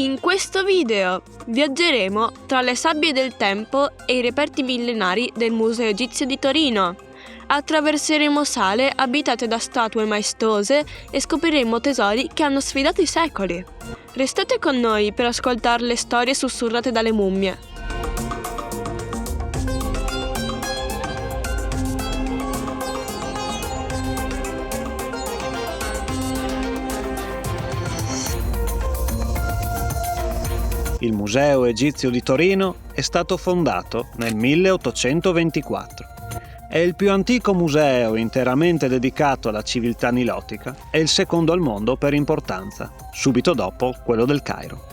In questo video viaggeremo tra le sabbie del tempo e i reperti millenari del Museo Egizio di Torino. Attraverseremo sale abitate da statue maestose e scopriremo tesori che hanno sfidato i secoli. Restate con noi per ascoltare le storie sussurrate dalle mummie. Il Museo Egizio di Torino è stato fondato nel 1824. È il più antico museo interamente dedicato alla civiltà nilotica e il secondo al mondo per importanza, subito dopo quello del Cairo.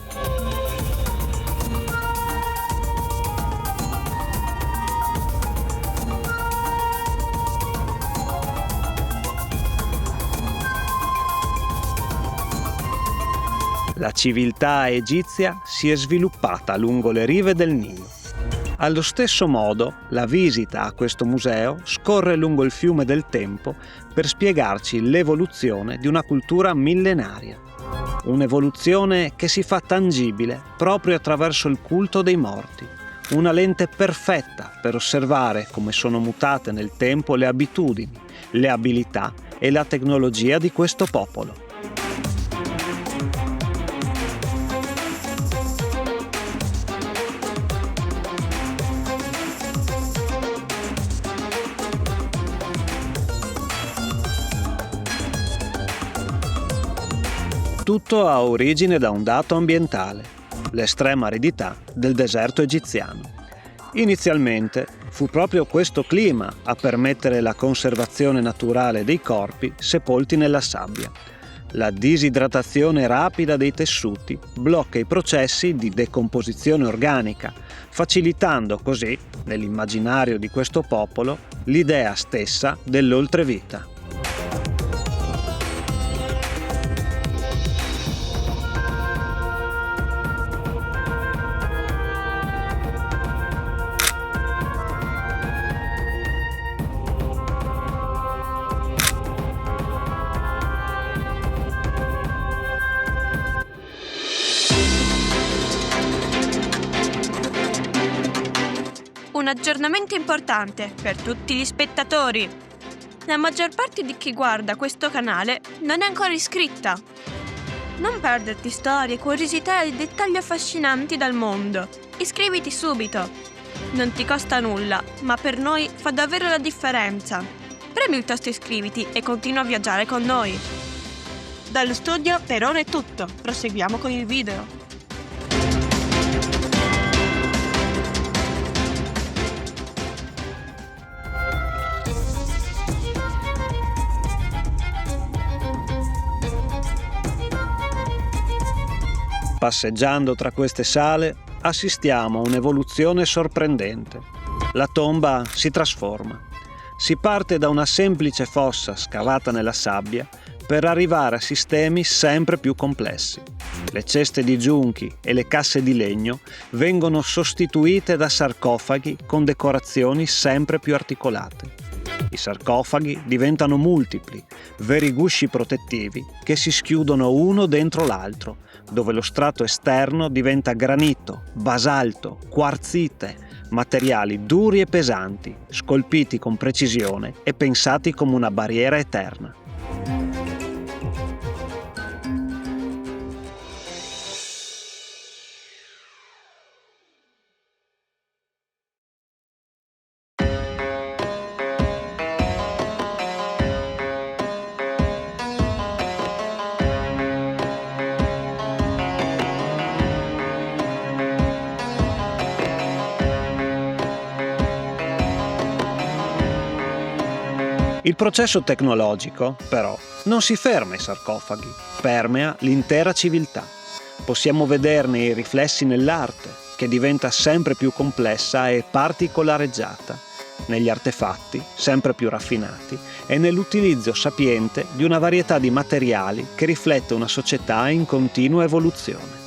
La civiltà egizia si è sviluppata lungo le rive del Nilo. Allo stesso modo, la visita a questo museo scorre lungo il fiume del tempo per spiegarci l'evoluzione di una cultura millenaria. Un'evoluzione che si fa tangibile proprio attraverso il culto dei morti. Una lente perfetta per osservare come sono mutate nel tempo le abitudini, le abilità e la tecnologia di questo popolo. Tutto ha origine da un dato ambientale, l'estrema aridità del deserto egiziano. Inizialmente fu proprio questo clima a permettere la conservazione naturale dei corpi sepolti nella sabbia. La disidratazione rapida dei tessuti blocca i processi di decomposizione organica, facilitando così, nell'immaginario di questo popolo, l'idea stessa dell'oltrevita. Un aggiornamento importante per tutti gli spettatori. La maggior parte di chi guarda questo canale non è ancora iscritta. Non perderti storie, curiosità e dettagli affascinanti dal mondo. Iscriviti subito. Non ti costa nulla, ma per noi fa davvero la differenza. Premi il tasto iscriviti e continua a viaggiare con noi. Dallo studio per ora è tutto. Proseguiamo con il video. Passeggiando tra queste sale, assistiamo a un'evoluzione sorprendente. La tomba si trasforma. Si parte da una semplice fossa scavata nella sabbia per arrivare a sistemi sempre più complessi. Le ceste di giunchi e le casse di legno vengono sostituite da sarcofagi con decorazioni sempre più articolate. I sarcofagi diventano multipli, veri gusci protettivi che si schiudono uno dentro l'altro, dove lo strato esterno diventa granito, basalto, quarzite, materiali duri e pesanti, scolpiti con precisione e pensati come una barriera eterna. Il processo tecnologico, però, non si ferma ai sarcofagi, permea l'intera civiltà. Possiamo vederne i riflessi nell'arte, che diventa sempre più complessa e particolareggiata, negli artefatti, sempre più raffinati, e nell'utilizzo sapiente di una varietà di materiali che riflette una società in continua evoluzione.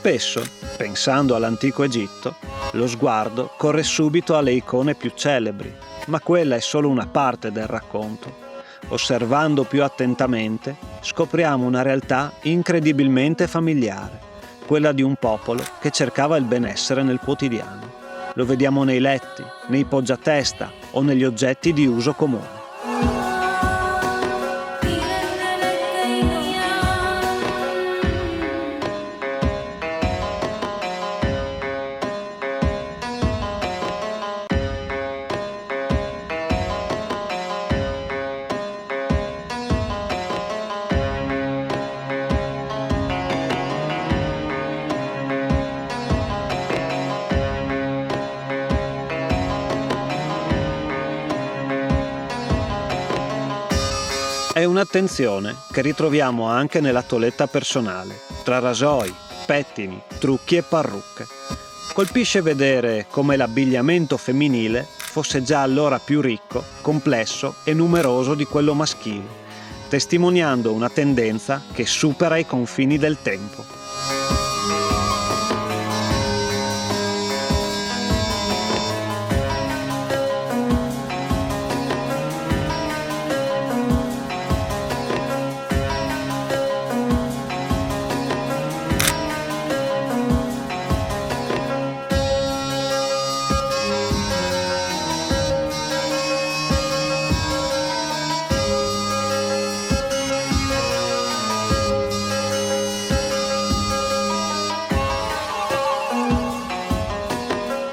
Spesso, pensando all'antico Egitto, lo sguardo corre subito alle icone più celebri, ma quella è solo una parte del racconto. Osservando più attentamente, scopriamo una realtà incredibilmente familiare, quella di un popolo che cercava il benessere nel quotidiano. Lo vediamo nei letti, nei poggiatesta o negli oggetti di uso comune. È un'attenzione che ritroviamo anche nella toeletta personale, tra rasoi, pettini, trucchi e parrucche. Colpisce vedere come l'abbigliamento femminile fosse già allora più ricco, complesso e numeroso di quello maschile, testimoniando una tendenza che supera i confini del tempo.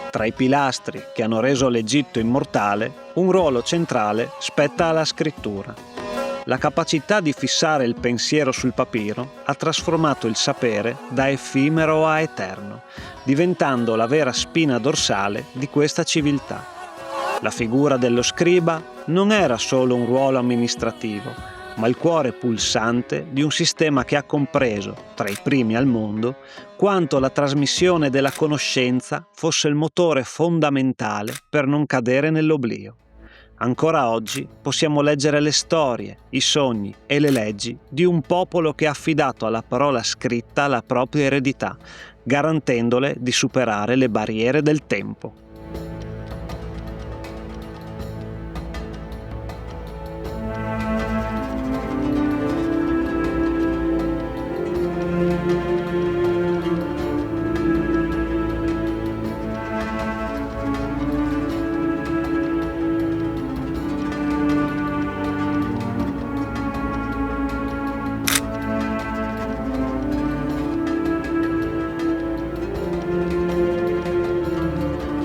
Tra i pilastri che hanno reso l'Egitto immortale, un ruolo centrale spetta alla scrittura. La capacità di fissare il pensiero sul papiro ha trasformato il sapere da effimero a eterno, diventando la vera spina dorsale di questa civiltà. La figura dello scriba non era solo un ruolo amministrativo, ma il cuore pulsante di un sistema che ha compreso, tra i primi al mondo, quanto la trasmissione della conoscenza fosse il motore fondamentale per non cadere nell'oblio. Ancora oggi possiamo leggere le storie, i sogni e le leggi di un popolo che ha affidato alla parola scritta la propria eredità, garantendole di superare le barriere del tempo.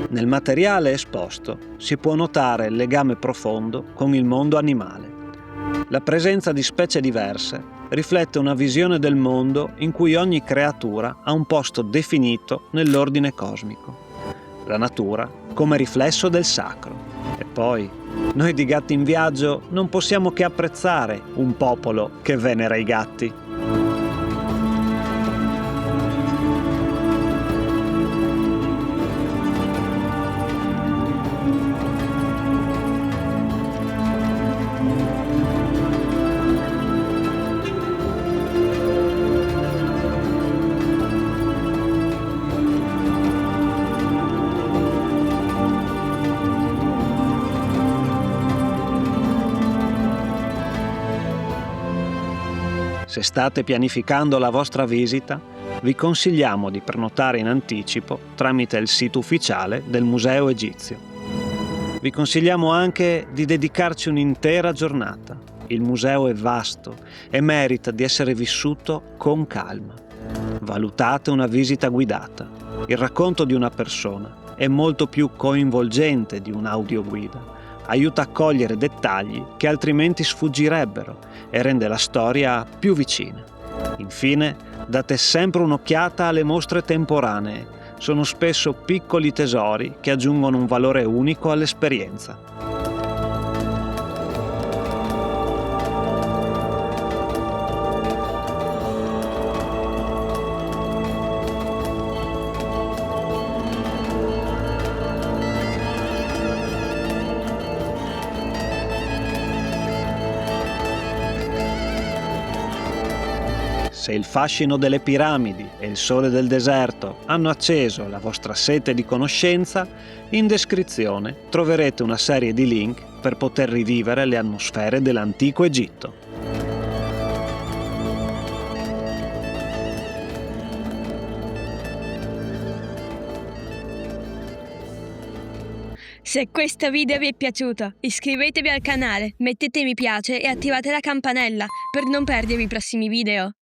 Nel materiale esposto si può notare il legame profondo con il mondo animale. La presenza di specie diverse riflette una visione del mondo in cui ogni creatura ha un posto definito nell'ordine cosmico. La natura come riflesso del sacro. E poi, noi di Gatti in Viaggio non possiamo che apprezzare un popolo che venera i gatti. Se state pianificando la vostra visita, vi consigliamo di prenotare in anticipo tramite il sito ufficiale del Museo Egizio. Vi consigliamo anche di dedicarci un'intera giornata. Il museo è vasto e merita di essere vissuto con calma. Valutate una visita guidata. Il racconto di una persona è molto più coinvolgente di un'audioguida. Aiuta a cogliere dettagli che altrimenti sfuggirebbero e rende la storia più vicina. Infine, date sempre un'occhiata alle mostre temporanee. Sono spesso piccoli tesori che aggiungono un valore unico all'esperienza. se il fascino delle piramidi e il sole del deserto hanno acceso la vostra sete di conoscenza, in descrizione troverete una serie di link per poter rivivere le atmosfere dell'antico Egitto. Se questo video vi è piaciuto, iscrivetevi al canale, mettete mi piace e attivate la campanella per non perdervi i prossimi video.